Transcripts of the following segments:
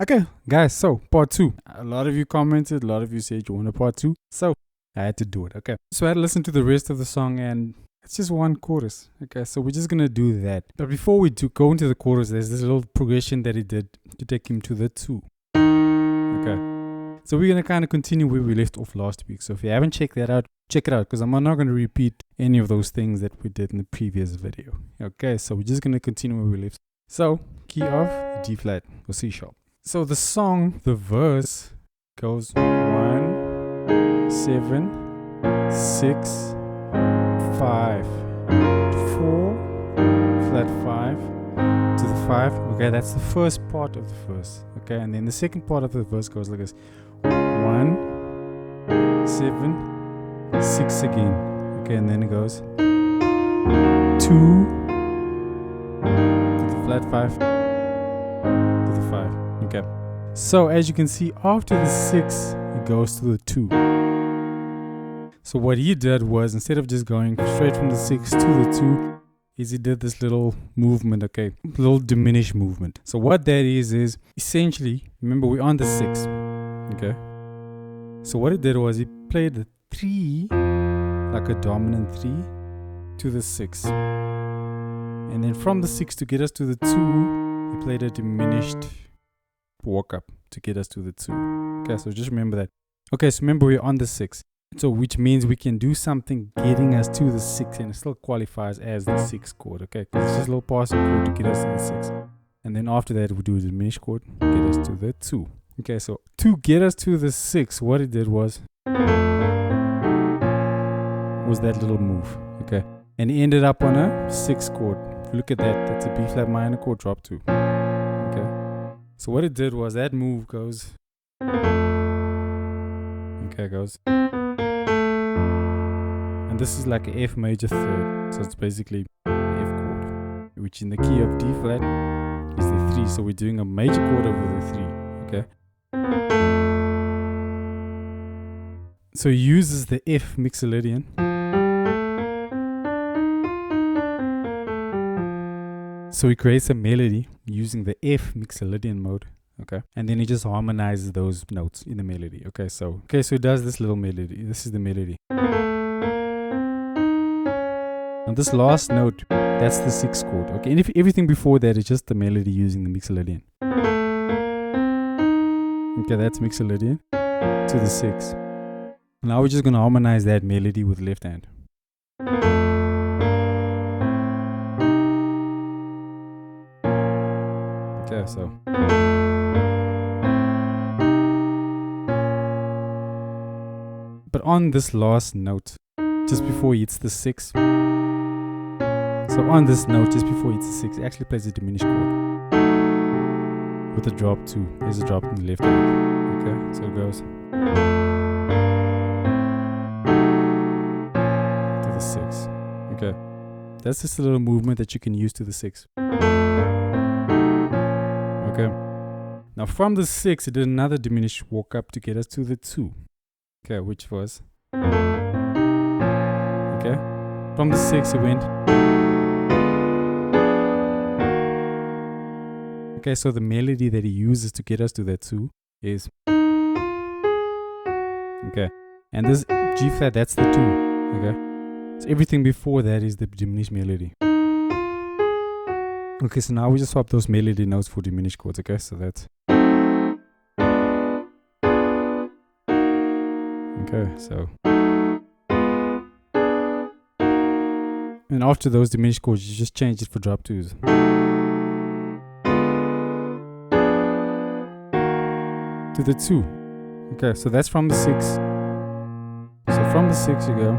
Okay, guys, so part 2. A lot of you commented, a lot of you said you want a part 2. So I had to do it. Okay. So I had to listen to the rest of the song and it's just one chorus. Okay, so we're just gonna do that. But before we do go into the chorus, there's this little progression that he did to take him to the 2. Okay. So we're gonna kind of continue where we left off last week. So if you haven't checked that out, check it out, because I'm not gonna repeat any of those things that we did in the previous video. Okay, so we're just gonna continue where we left. So key of D flat or C sharp. So the song, the verse goes 1, 7, 6, 5, 4, flat 5 to the 5. Okay, that's the first part of the verse. Okay, and then the second part of the verse goes like this: 1, 7, 6 again. Okay, and then it goes 2 to the flat 5 to the 5. Okay, so as you can see, after the 6 it goes to the 2. So what he did was, instead of just going straight from the 6 to the 2, is he did this little movement, okay, little diminished movement. So what that is essentially, remember we're on the 6, okay, so what he did was he played the 3 like a dominant 3 to the 6, and then from the 6 to get us to the 2 he played a diminished walk up to get us to the 2. Okay, so just remember that. Okay, so remember we're on the 6, so which means we can do something getting us to the 6 and it still qualifies as the 6th chord. Okay, because it's just a little passing chord to get us to the 6, and then after that we do a diminished chord to get us to the 2. Okay, so to get us to the 6, what it did was that little move. Okay, and he ended up on a 6th chord. If you look at that, that's a B flat minor chord drop 2. Okay, so what it did was that move goes, okay, goes, and this is like an F major 3rd, so it's basically F chord, which in the key of D flat is the 3, so we're doing a major chord over the 3. Okay, so he uses the F mixolydian, so he creates a melody using the F mixolydian mode. Okay, and then he just harmonizes those notes in the melody. Okay, so he does this little melody. This is the melody. And this last note, that's the 6th chord. Okay, and if everything before that is just the melody using the mixolydian. Okay, that's mixolydian to the 6. Now we're just gonna harmonize that melody with left hand. Okay, so but on this last note, just before he hits the 6, so on this note, just before he hits the 6, he actually plays a diminished chord with a drop 2. There's a drop in the left hand. Okay, so it goes to the 6. Okay, that's just a little movement that you can use to the 6. Okay, now from the 6 it did another diminished walk up to get us to the 2. Okay, which was, okay, from the 6 it went, okay, so the melody that he uses to get us to that 2 is, okay, and this G flat, that's the 2. Okay, so everything before that is the diminished melody. Okay, so now we just swap those melody notes for diminished chords. Okay, so that's, okay, so, and after those diminished chords you just change it for drop 2s. To the 2. Okay, so that's from the 6. So from the 6 you go.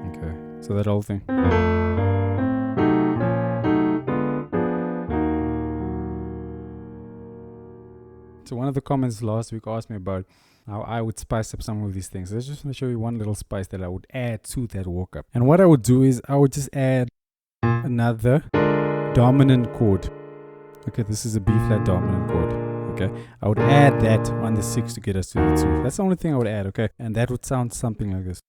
Okay, so that whole thing. So one of the comments last week asked me about how I would spice up some of these things. So I just want to show you one little spice that I would add to that walk up. And what I would do is I would just add another dominant chord. Okay, this is a B flat dominant chord. Okay, I would add that on the 6 to get us to the 2. That's the only thing I would add. Okay, and that would sound something like this.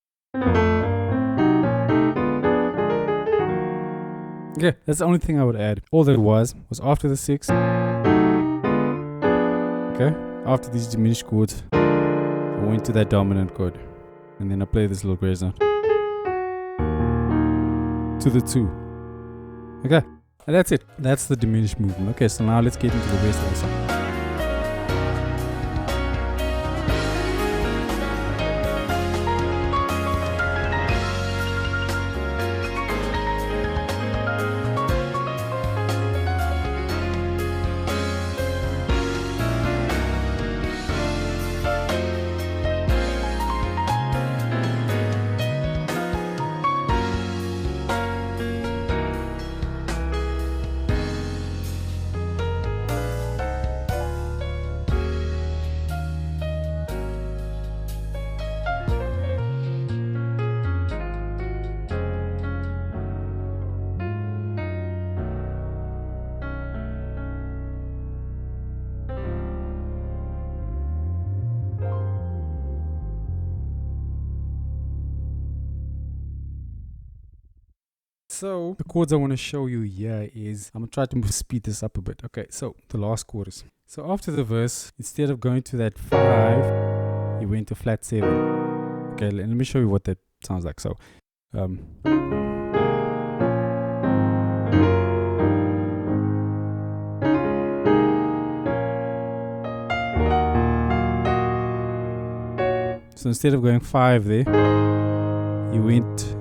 Okay, that's the only thing I would add. All that was after the 6. Okay, after these diminished chords, I went to that dominant chord. And then I play this little grace note. To the 2. Okay, and that's it. That's the diminished movement. Okay, so now let's get into the rest of the song. So the chords I want to show you here is, I'm going to try to speed this up a bit. Okay, so the last chorus. So after the verse, instead of going to that 5, you went to flat 7. Okay, let me show you what that sounds like. So, so instead of going 5 there, you went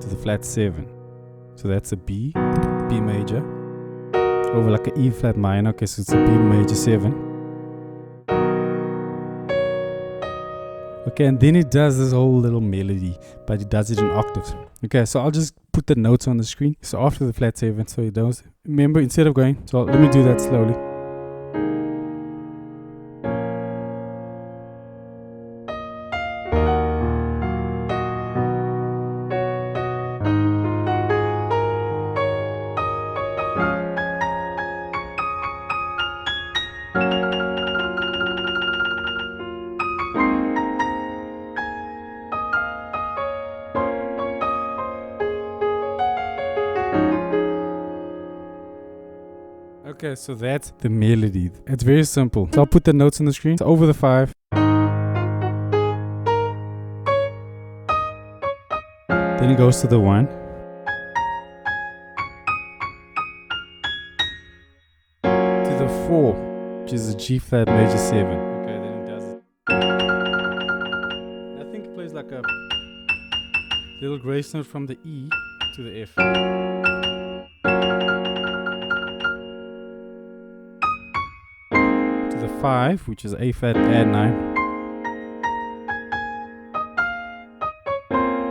the flat 7. So that's a B major over like an E flat minor. Okay, so it's a B major 7. Okay, and then it does this whole little melody, but it does it in octaves. Okay, so I'll just put the notes on the screen. So after the flat 7, so it does. Remember, instead of going, so let me do that slowly. Okay, so that's the melody. It's very simple. So I'll put the notes on the screen. So over the 5. Then it goes to the 1. To the 4, which is a G flat major 7. Okay, then it does it. I think it plays like a little grace note from the E to the F. To the 5, which is A flat add 9.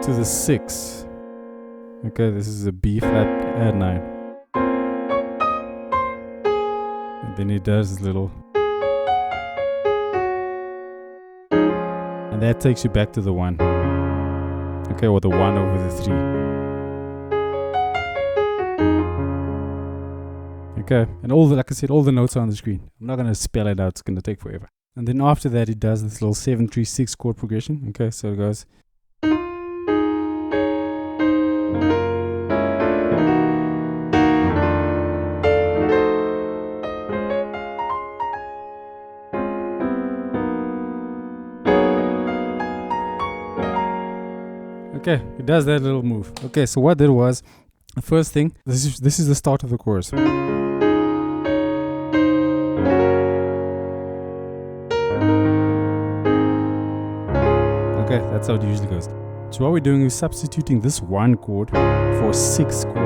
To the 6. Okay, this is a B flat add 9. And then it does this little. And that takes you back to the 1. Okay, or the 1 over the 3. Okay, and all the, like I said, all the notes are on the screen. I'm not going to spell it out, it's going to take forever. And then after that, it does this little 7-3-6 chord progression. Okay, so it goes. Okay, it does that little move. Okay, so what that was, the first thing, this is the start of the chorus. Okay, that's how it usually goes. So what we're doing is substituting this 1 chord for a 6 chord.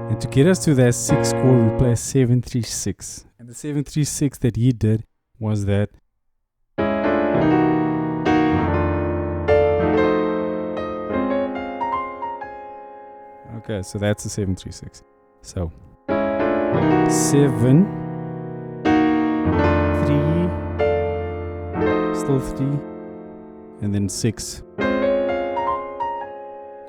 And to get us to that 6 chord, we play a 7-3-6. And the 7-3-6 that he did was that. Okay, so that's the 7-3-6. So 7, 3, still 3, and then 6.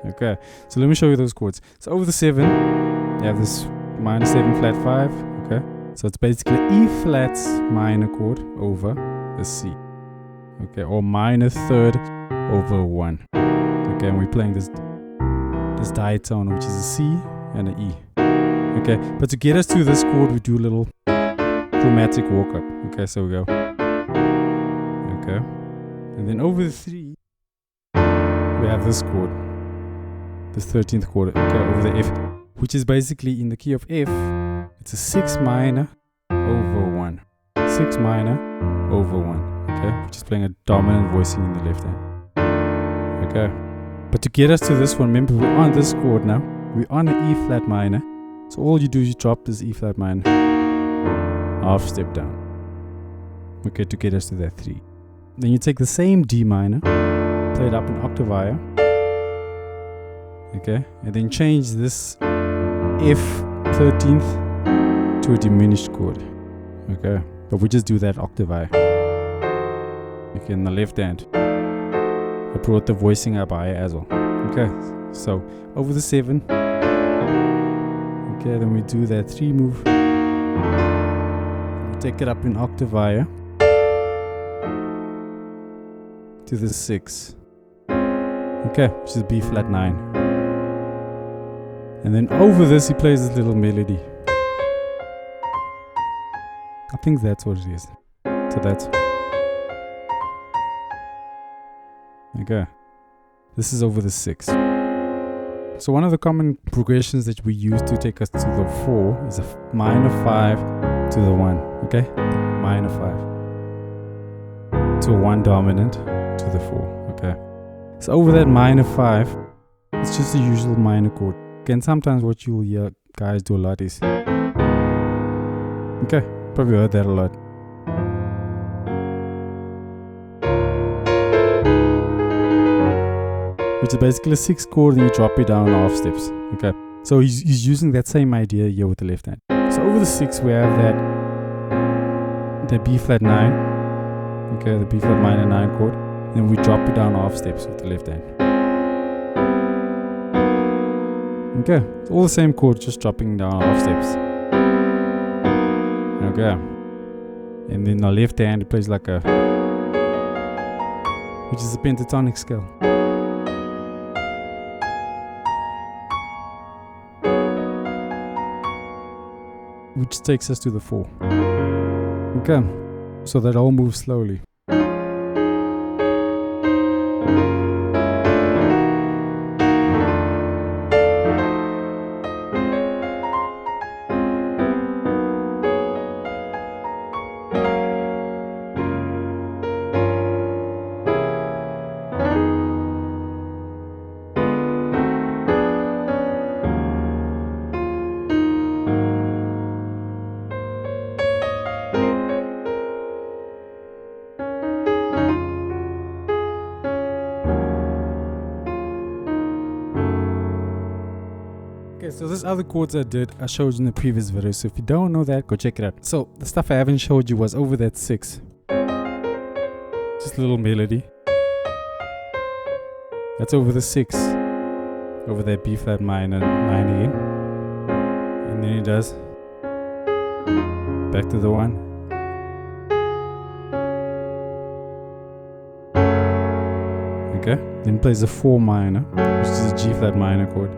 Okay, so let me show you those chords. So over the 7, you have this minor 7 flat 5. Okay, so it's basically E flat minor chord over a C. Okay, or minor 3rd over 1. Okay, and we're playing this diatone, which is a C and an E. Okay, but to get us to this chord, we do a little chromatic walk up. Okay, so we go. Okay, and then over the 3, we have this chord, this 13th chord. Okay, over the F, which is basically in the key of F. It's a 6 minor over 1. 6 minor over 1. Okay, which is playing a dominant voicing in the left hand. Okay, but to get us to this one, remember we're on this chord now. We're on an E flat minor. So all you do is you drop this E flat minor, half step down. Okay, to get us to that 3. Then you take the same D minor, play it up an octave higher. Okay, and then change this F 13th to a diminished chord. Okay, but we just do that octave higher. Okay, in the left hand, I brought the voicing up higher as well. Okay, so over the 7. Okay, then we do that 3 move. We take it up in octave higher to the 6. Okay, which is B flat 9. And then over this, he plays this little melody. I think that's what it is. So that's. Okay. This is over the 6. So one of the common progressions that we use to take us to the 4 is a minor 5 to the 1. Okay? Minor 5 to a 1 dominant to the 4. Okay? So over that minor 5, it's just the usual minor chord. And sometimes what you'll hear guys do a lot is, okay, probably heard that a lot. Which is basically a 6 chord and you drop it down half steps. Okay, so he's using that same idea here with the left hand. So over the 6 we have that B flat 9. Okay, the B flat minor 9 chord. Then we drop it down half steps with the left hand. Okay, it's all the same chord, just dropping down half steps. Okay, and then the left hand it plays like a, which is a pentatonic scale. Which takes us to the 4. Okay, so that all moves slowly. Okay, so this other chords I did, I showed you in the previous video. So if you don't know that, go check it out. So the stuff I haven't showed you was over that 6. Just a little melody. That's over the 6. Over that B flat minor 9 again. And then he does back to the 1. Okay, then plays a 4 minor, which is a G flat minor chord.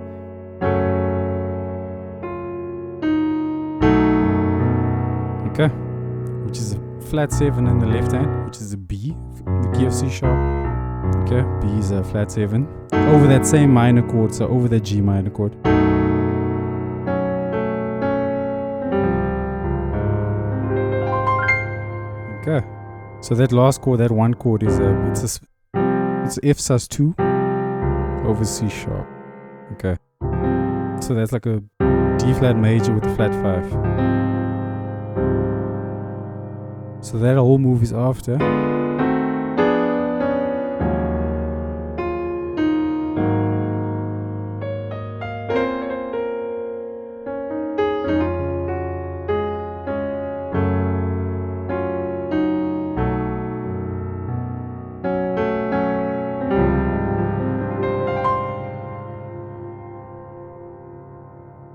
Okay, which is a flat 7 in the left hand, which is a B, the key of C sharp. Okay, B is a flat 7 over that same minor chord, so over that G minor chord. Okay, so that last chord, that 1 chord is it's F sus 2 over C sharp. Okay, so that's like a D flat major with a flat 5. So that whole move is after.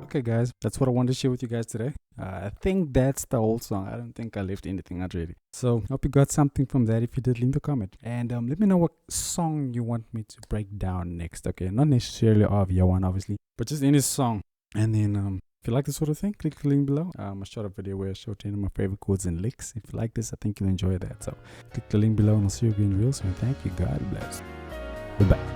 Okay guys, that's what I wanted to share with you guys today. I think that's the whole song. I don't think I left anything out really. So hope you got something from that. If you did, leave a comment. And let me know what song you want me to break down next. Okay, not necessarily of Yohan, obviously, but just any song. And then if you like this sort of thing, click the link below. I shot a video where I showed 10 of my favorite chords and licks. If you like this, I think you'll enjoy that. So click the link below and I'll see you again real soon. Thank you. God bless. Goodbye.